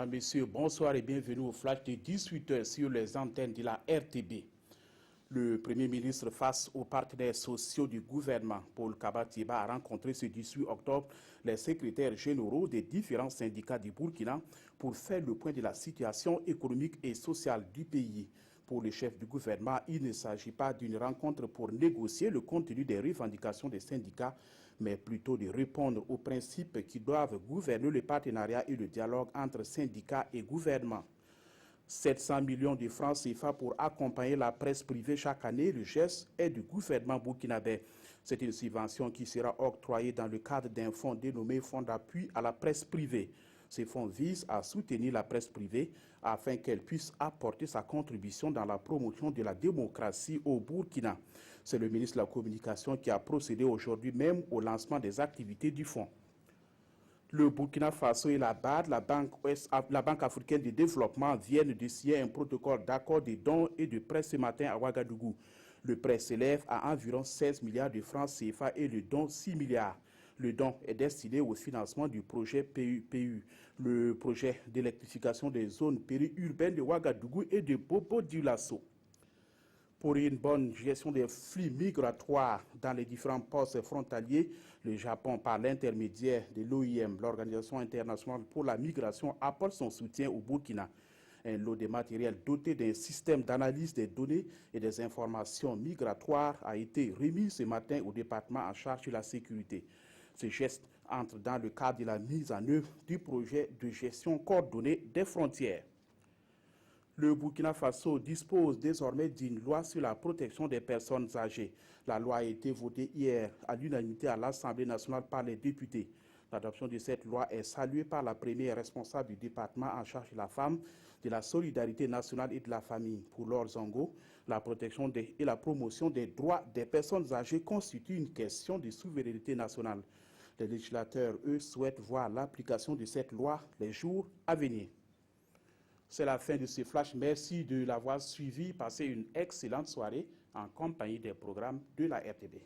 Mesdames, Messieurs, bonsoir et bienvenue au flash de 18h sur les antennes de la RTB. Le Premier ministre face aux partenaires sociaux du gouvernement, Paul Kaba-Tiba, a rencontré ce 18 octobre les secrétaires généraux des différents syndicats du Burkina pour faire le point de la situation économique et sociale du pays. Pour le chef du gouvernement, il ne s'agit pas d'une rencontre pour négocier le contenu des revendications des syndicats, mais plutôt de répondre aux principes qui doivent gouverner le partenariat et le dialogue entre syndicats et gouvernement. 700 millions de francs CFA pour accompagner la presse privée chaque année, le geste est du gouvernement burkinabé. C'est une subvention qui sera octroyée dans le cadre d'un fonds dénommé Fonds d'appui à la presse privée. Ces fonds visent à soutenir la presse privée afin qu'elle puisse apporter sa contribution dans la promotion de la démocratie au Burkina. C'est le ministre de la Communication qui a procédé aujourd'hui même au lancement des activités du fonds. Le Burkina Faso et la BAD, la Banque africaine de développement, viennent de signer un protocole d'accord de dons et de prêts ce matin à Ouagadougou. Le prêt s'élève à environ 16 milliards de francs CFA et le don 6 milliards. Le don est destiné au financement du projet PU, le projet d'électrification des zones périurbaines de Ouagadougou et de Bobo-Dioulasso. Pour une bonne gestion des flux migratoires dans les différents postes frontaliers, le Japon, par l'intermédiaire de l'OIM, l'Organisation internationale pour la migration, apporte son soutien au Burkina. Un lot de matériel doté d'un système d'analyse des données et des informations migratoires a été remis ce matin au département en charge de la sécurité. Ce geste entre dans le cadre de la mise en œuvre du projet de gestion coordonnée des frontières. Le Burkina Faso dispose désormais d'une loi sur la protection des personnes âgées. La loi a été votée hier à l'unanimité à l'Assemblée nationale par les députés. L'adoption de cette loi est saluée par la première responsable du département en charge de la femme, de la solidarité nationale et de la famille. Pour Laure Zongo, la protection et la promotion des droits des personnes âgées constituent une question de souveraineté nationale. Les législateurs, eux, souhaitent voir l'application de cette loi les jours à venir. C'est la fin de ce flash. Merci de l'avoir suivi. Passez une excellente soirée en compagnie des programmes de la RTB.